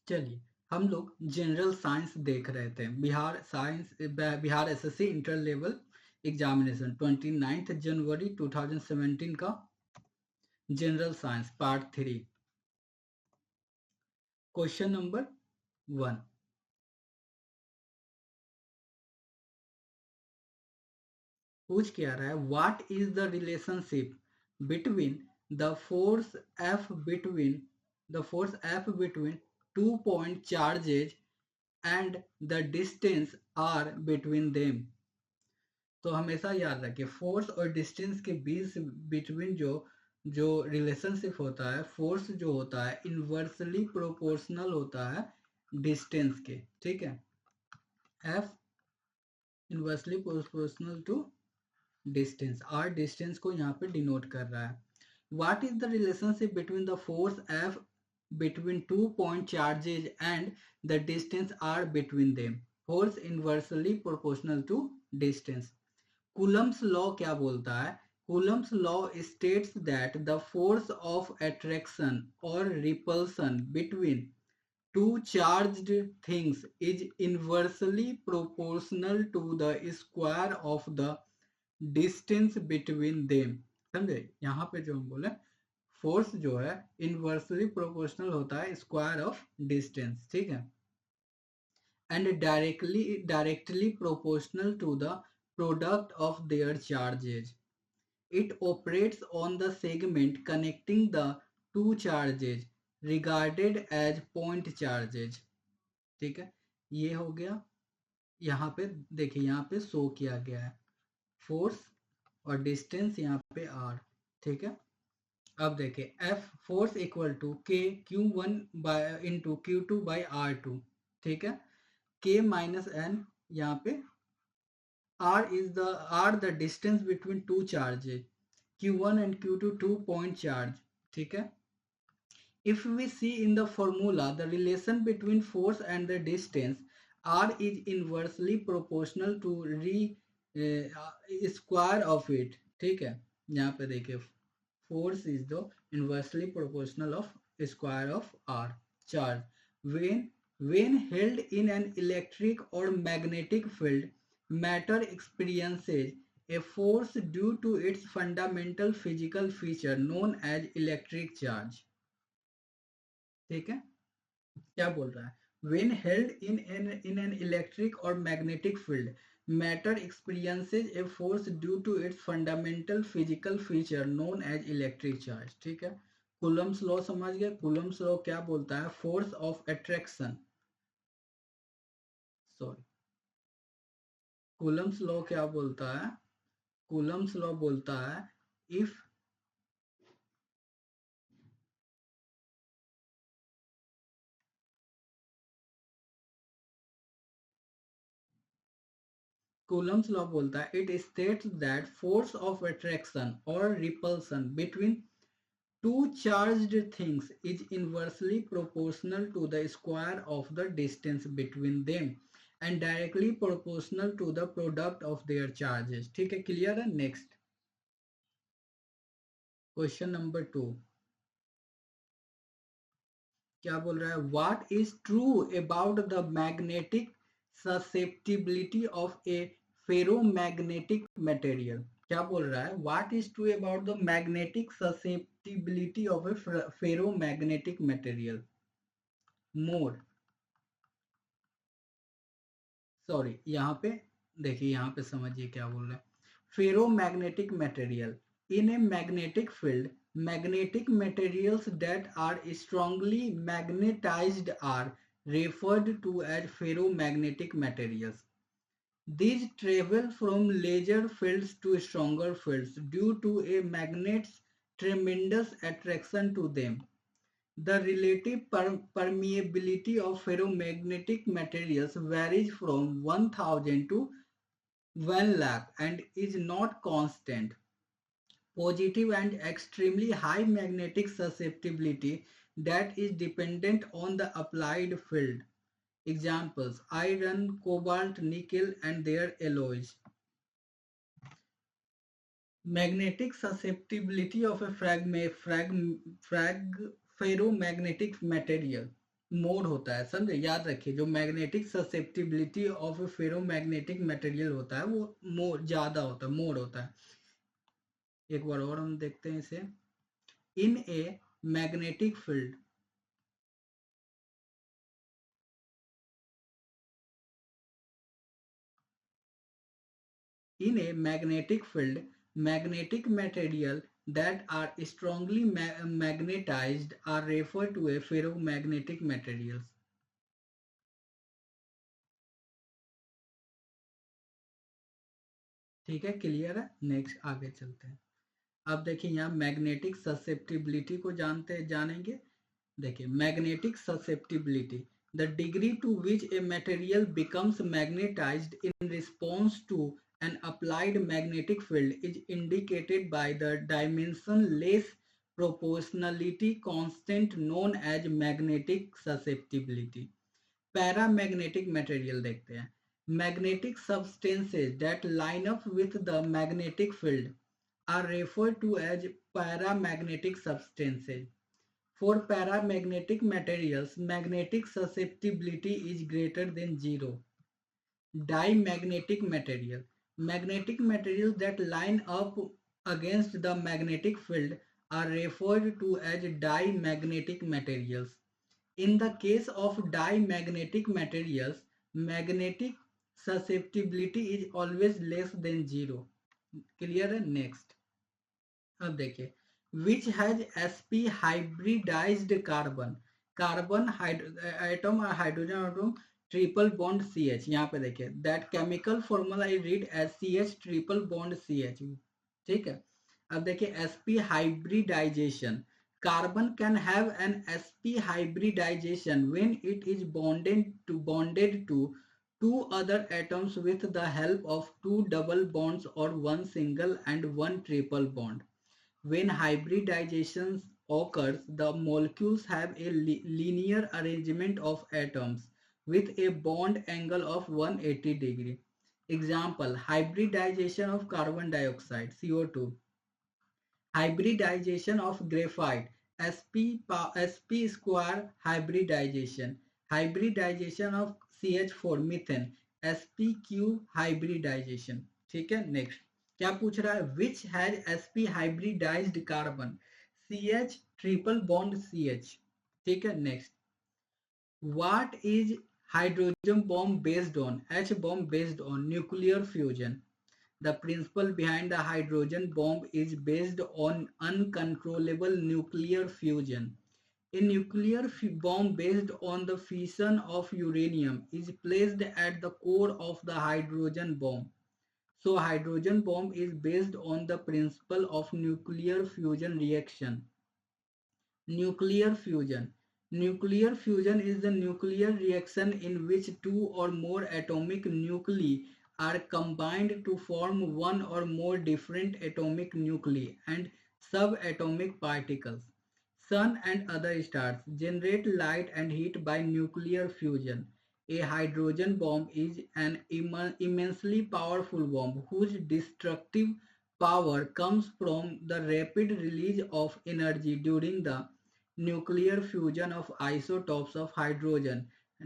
चलिए, हम लोग जनरल साइंस देख रहे थे। Bihar SSC inter level examination 29 जनवरी 2017 का general science part 3, question number 1। पूछ क्या रहा है, what is the relationship between the force F between the force F between 2 point charges and the distance R between them. तो हमेशा याद रखिए, फोर्स और डिस्टेंस के बीच बिटवीन जो जो रिलेशनशिप होता है, फोर्स जो होता है इनवर्सली प्रोपोर्शनल होता है डिस्टेंस के। ठीक है, F inversely proportional to distance, R distance को यहाँ पे डिनोट कर रहा है। What is the relationship between the force F between 2 point charges and the distance r between them? Force inversely proportional to distance. Coulomb's law क्या बोलता है? Coulomb's law states that the force of attraction और repulsion between two charged things is inversely proportional to the square of the distance between them. समझे? यहाँ पे जो हम बोले, फोर्स जो है इनवर्सली प्रोपोर्शनल होता है स्क्वायर ऑफ डिस्टेंस। ठीक है, and directly proportional to the product of their charges. It operates on the segment connecting the two charges regarded as point charges. ठीक है, ये हो गया। यहाँ पे देखिए, यहाँ पे शो किया गया है फोर्स और डिस्टेंस, यहाँ पे आर। ठीक है, अब देखिए, एफ फोर्स इक्वल टू के Q1 bye into Q2 by R2। ठीक है, K माइनस एन, यहाँ पे r the distance between two charges Q1 and Q2, 2 point charge। ठीक है, if we see in the formula the relation between force and the distance, r is inversely proportional to square of it। ठीक है, यहाँ पे देखिए, force is the inversely proportional of square of r charge when held in an electric or magnetic field, matter experiences a force due to its fundamental physical feature known as electric charge। ठीक है, क्या बोल रहा है? when held in an electric or magnetic field, matter experiences a force due to its fundamental physical feature known as electric charge। ठीक है, Coulomb's law समझ गए? कूलम्स लॉ क्या बोलता है? Force of attraction, sorry, Coulomb's law क्या बोलता है? कूलम्स लॉ बोलता है, इफ कूलम्स लॉ बोलता है, it states that force of attraction और repulsion between two charged things is inversely proportional to the square of the distance between them and directly proportional to the product of their charges। ठीक है, clear है? Next question number 2 क्या बोल रहा है? What is true about the magnetic susceptibility of A ferromagnetic material? क्या बोल रहा है? What is true about the magnetic susceptibility of A ferromagnetic material? More, sorry, यहाँ पे देखिए, यहाँ पे समझिए क्या बोल रहे हैं। Ferromagnetic material, in a magnetic field magnetic materials that are strongly magnetized are referred to as ferromagnetic materials. These travel from larger fields to stronger fields due to a magnet's tremendous attraction to them. The relative permeability of ferromagnetic materials varies from 1000 to 1 lakh and is not constant. Positive and extremely high magnetic susceptibility that is dependent on the applied field. Examples: iron, cobalt, nickel, and their alloys. Magnetic susceptibility of a ferromagnetic material. Mode होता है, समझे, याद रखिए। जो magnetic susceptibility of ferromagnetic material होता है वो mode ज्यादा होता है, मोड होता है। एक बार और हम देखते हैं इसे। In a magnetic field, in a magnetic field, magnetic material that are strongly magnetized are referred to as ferromagnetic materials. ठीक है, क्लियर है। नेक्स्ट आगे चलते हैं। अब देखिए यहाँ मैग्नेटिक ससेप्टिबिलिटी को जानेंगे। देखिए magnetic susceptibility, the degree to which a material becomes magnetized in response to an applied magnetic field is indicated by the dimensionless proportionality constant known as magnetic susceptibility. Paramagnetic material देखते हैं। Magnetic substances that line up with the magnetic field are referred to as paramagnetic substances. For paramagnetic materials, magnetic susceptibility is greater than zero. Dimagnetic material, magnetic materials that line up against the magnetic field are referred to as dimagnetic materials. In the case of dimagnetic materials, magnetic susceptibility is always less than zero. Clear है? Next, अब देखिए, which has sp hybridized carbon, carbon atom और hydrogen atom triple bond C H. यहाँ पे देखिए that chemical formula is read as C H triple bond C H. ठीक है, अब देखिए sp hybridization, carbon can have an sp hybridization when it is bonded to two other atoms with the help of two double bonds or one single and one triple bond. When hybridization occurs, the molecules have a linear arrangement of atoms with a bond angle of 180 degree. Example, hybridization of carbon dioxide CO2, hybridization of graphite sp square hybridization, hybridization of CH4 methane sp hybridization। ठीक है, next क्या पूछ रहा है, which has sp hybridised carbon CH triple bond CH। ठीक है, next, what is hydrogen bomb based on, H bomb based on nuclear fusion. The principle behind the hydrogen bomb is based on uncontrollable nuclear fusion. A nuclear bomb based on the fission of uranium is placed at the core of the hydrogen bomb. So hydrogen bomb is based on the principle of nuclear fusion reaction. Nuclear fusion. Nuclear fusion is the nuclear reaction in which two or more atomic nuclei are combined to form one or more different atomic nuclei and subatomic particles. Sun and other stars generate light and heat by nuclear fusion. A hydrogen bomb is an immensely powerful bomb whose destructive power comes from the rapid release of energy during the nuclear fusion of isotopes of hydrogen,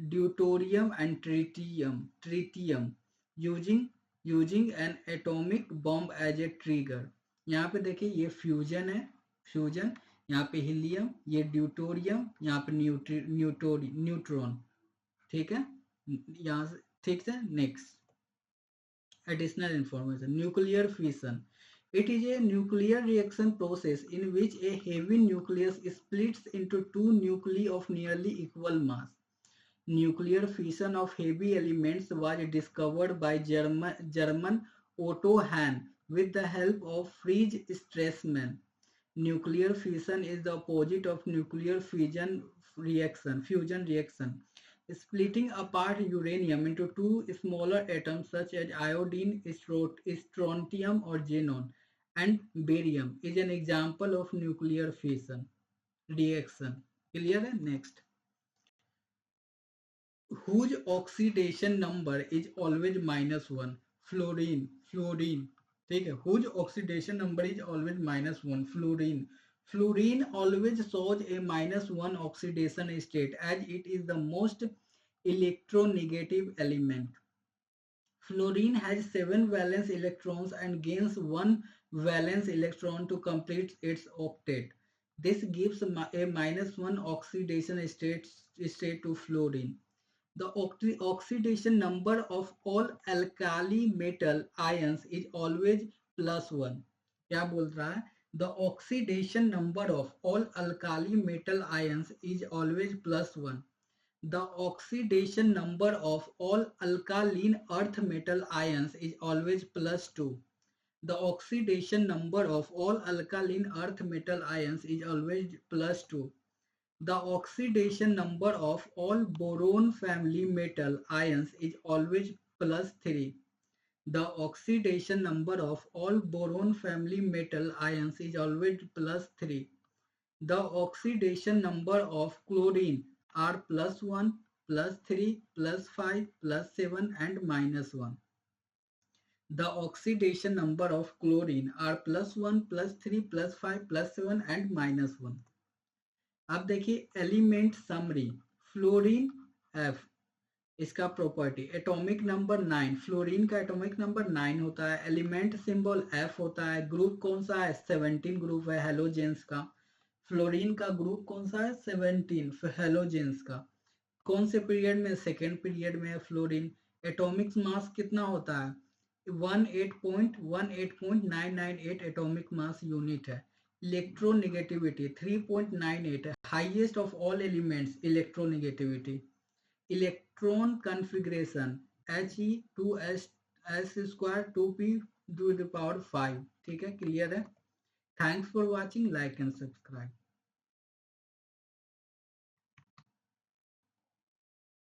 deuterium and tritium using an atomic bomb as a trigger। यहाँ पे देखिए ये fusion है, fusion, यहाँ पे helium, ये deuterium, यहाँ पे न्यूट्रॉन। ठीक है, यहाँ से ठीक है। Next, additional information, nuclear fission, it is a nuclear reaction process in which a heavy nucleus splits into two nuclei of nearly equal mass. Nuclear fission of heavy elements was discovered by German Otto Hahn with the help of Friedrich Strassmann. Nuclear fission is the opposite of nuclear fusion reaction, splitting apart uranium into two smaller atoms such as iodine, strontium or xenon, and barium is an example of nuclear fission reaction। Clear है? Next, whose oxidation number is always -1? Fluorine, fluorine। ठीक है, whose oxidation number is always -1? Fluorine, Fluorine always shows a -1 oxidation state as it is the most electronegative element. Fluorine has 7 valence electrons and gains 1 valence electron to complete its octet. This gives a -1 oxidation state to fluorine. The oxidation number of all alkali metal ions is always +1. क्या बोल रहा है? The oxidation number of all alkali metal ions is always +1. The oxidation number of all alkaline earth metal ions is always +2. The oxidation number of all alkaline earth metal ions is always +2. The oxidation number of all boron family metal ions is always +3. The oxidation number of all boron family metal ions is always +3. The oxidation number of chlorine are +1, +3, +5, +7 and -1. The oxidation number of chlorine are +1, +3, +5, +7 and -1. अब देखिए element summary. Fluorine F, इसका property atomic number 9. Fluorine का atomic number 9 होता है. Element symbol F होता है. Group कौन सा है? 17 ग्रुप है हेलोजेंस का. फ्लोरीन का ग्रुप कौन सा है? 17 हेलोजेंस का. कौन से पीरियड में? सेकेंड पीरियड में है फ्लोरीन. एटॉमिक मास कितना होता है? 18.998 एटॉमिक मास यूनिट है. इलेक्ट्रोनेगेटिविटी 3.98 है. Highest of all elements electronegativity. Electron configuration He2s2 2p⁵. ठीक है, क्लियर है. Thanks for watching. Like and subscribe.